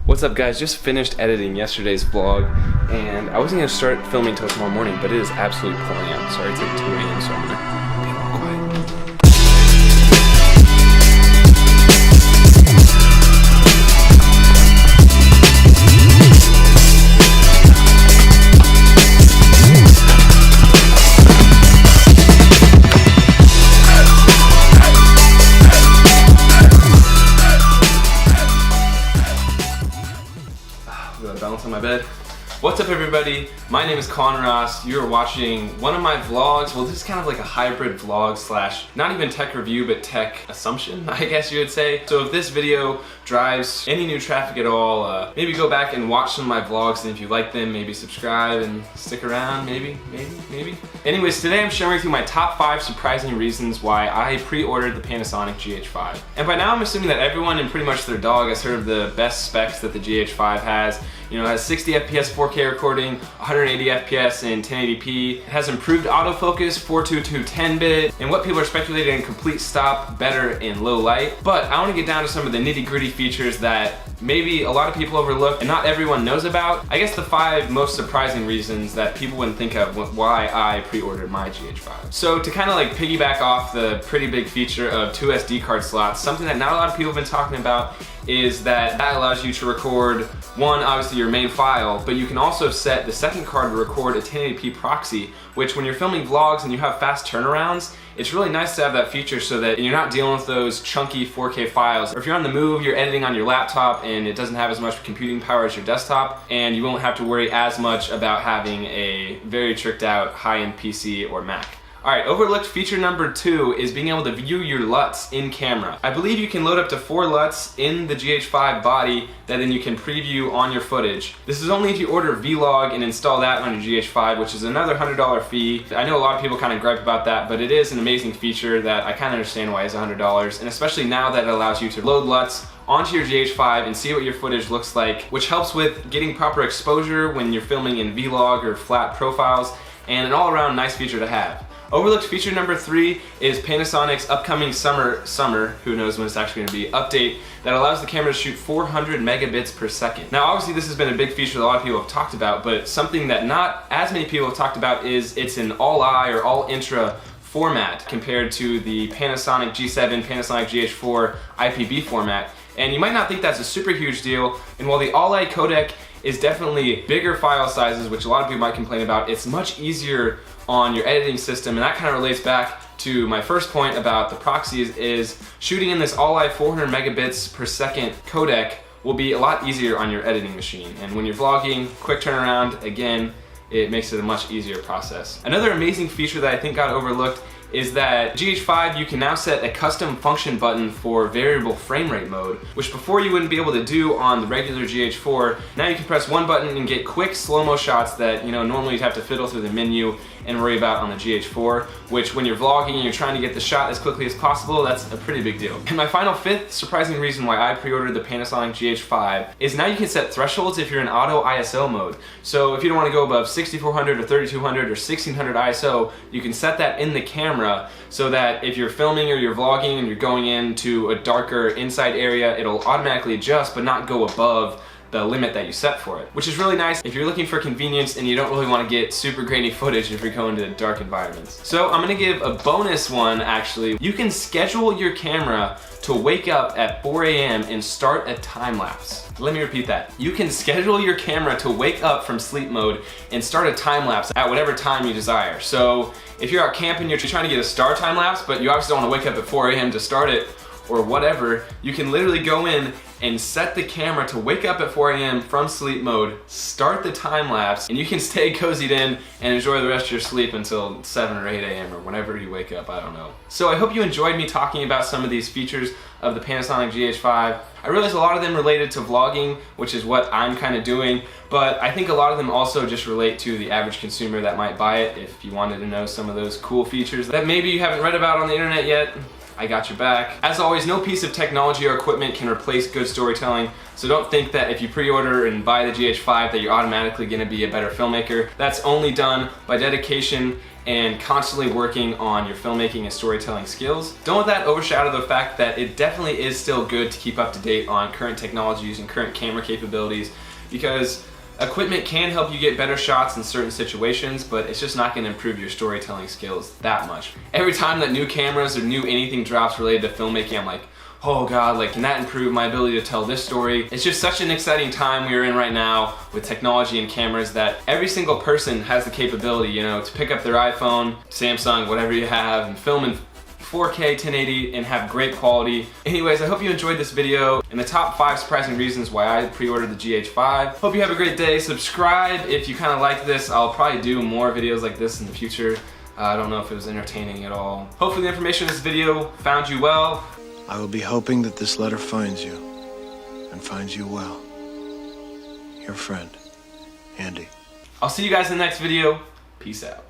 What's up guys, just finished editing yesterday's vlog and I wasn't going to start filming until tomorrow morning, but it is absolutely pouring out. Sorry, it's like 2 a.m. so I'm going to be a little quiet. Balance on my bed. What's up everybody? My name is Colin Ross. You're watching one of my vlogs. Well, this is kind of like a hybrid vlog slash not even tech review but tech assumption, I guess you would say. So if this video drives any new traffic at all, maybe go back and watch some of my vlogs, and if you like them, maybe subscribe and stick around, maybe. Anyways, today I'm sharing with you my top 5 surprising reasons why I pre-ordered the Panasonic GH5. And by now I'm assuming that everyone and pretty much their dog has heard of the best specs that the GH5 has. You know, it has 60 FPS 4K recording, 180 FPS in 1080p. It has improved autofocus, 422 10-bit, and what people are speculating, complete stop, better in low light. But I want to get down to some of the nitty-gritty features that maybe a lot of people overlook and not everyone knows about. I guess the 5 most surprising reasons that people wouldn't think of why I pre-ordered my GH5. So to kind of like piggyback off the pretty big feature of 2 SD card slots, something that not a lot of people have been talking about is that allows you to record one, obviously your main file, but you can also set the second card to record a 1080p proxy, which when you're filming vlogs and you have fast turnarounds, it's really nice to have that feature so that you're not dealing with those chunky 4K files. Or if you're on the move, you're editing on your laptop and it doesn't have as much computing power as your desktop, and you won't have to worry as much about having a very tricked out high-end PC or Mac. Alright, overlooked feature number 2 is being able to view your Luts in camera. I believe you can load up to 4 Luts in the GH5 body that then you can preview on your footage. This is only if you order Vlog and install that on your GH5, which is another $100 fee. I know a lot of people kind of gripe about that, but it is an amazing feature that I kind of understand why it's $100, and especially now that it allows you to load Luts onto your GH5 and see what your footage looks like, which helps with getting proper exposure when you're filming in Vlog or flat profiles, and an all-around nice feature to have. Overlooked feature number 3 is Panasonic's upcoming summer, who knows when it's actually going to be, update that allows the camera to shoot 400 megabits per second. Now obviously this has been a big feature that a lot of people have talked about, but something that not as many people have talked about is it's an all-I or all-intra format compared to the Panasonic G7, Panasonic GH4 IPB format. And you might not think that's a super huge deal, and while the all-I codec is definitely bigger file sizes, which a lot of people might complain about, it's much easier on your editing system, and that kind of relates back to my first point about the proxies, is shooting in this all-I 400 megabits per second codec will be a lot easier on your editing machine. And when you're vlogging, quick turnaround, again, it makes it a much easier process. Another amazing feature that I think got overlooked is that GH5 you can now set a custom function button for variable frame rate mode, which before you wouldn't be able to do on the regular GH4. Now you can press one button and get quick slow-mo shots that normally you'd have to fiddle through the menu and worry about on the GH4, which when you're vlogging and you're trying to get the shot as quickly as possible, that's a pretty big deal. And my final 5th surprising reason why I pre-ordered the Panasonic GH5 is now you can set thresholds if you're in auto ISO mode. So if you don't want to go above 6400 or 3200 or 1600 ISO, you can set that in the camera so that if you're filming or you're vlogging and you're going into a darker inside area, it'll automatically adjust but not go above the limit that you set for it, which is really nice if you're looking for convenience and you don't really want to get super grainy footage if you're going to dark environments. So I'm going to give a bonus one actually. You can schedule your camera to wake up at 4 a.m. and start a time lapse. Let me repeat that. You can schedule your camera to wake up from sleep mode and start a time lapse at whatever time you desire. So if you're out camping, you're trying to get a star time lapse, but you obviously don't want to wake up at 4 a.m. to start it or whatever, you can literally go in and set the camera to wake up at 4 a.m. from sleep mode, start the time lapse, and you can stay cozied in and enjoy the rest of your sleep until 7 or 8 a.m. or whenever you wake up, I don't know. So I hope you enjoyed me talking about some of these features of the Panasonic GH5. I realize a lot of them related to vlogging, which is what I'm kind of doing, but I think a lot of them also just relate to the average consumer that might buy it. If you wanted to know some of those cool features that maybe you haven't read about on the internet yet, I got your back. As always, no piece of technology or equipment can replace good storytelling, so don't think that if you pre-order and buy the GH5 that you're automatically going to be a better filmmaker. That's only done by dedication and constantly working on your filmmaking and storytelling skills. Don't let that overshadow the fact that it definitely is still good to keep up to date on current technologies and current camera capabilities, because equipment can help you get better shots in certain situations, but it's just not going to improve your storytelling skills that much. Every time that new cameras or new anything drops related to filmmaking, I'm like, oh god, like, can that improve my ability to tell this story? It's just such an exciting time we're in right now with technology and cameras that every single person has the capability, you know, to pick up their iPhone, Samsung, whatever you have, and film in 4K 1080 and have great quality. Anyways, I hope you enjoyed this video and the top 5 surprising reasons why I pre-ordered the GH5. Hope you have a great day. Subscribe if you kind of like this. I'll probably do more videos like this in the future. I don't know if it was entertaining at all. Hopefully the information in this video found you well. I will be hoping that this letter finds you, and finds you well. Your friend, Andy. I'll see you guys in the next video. Peace out.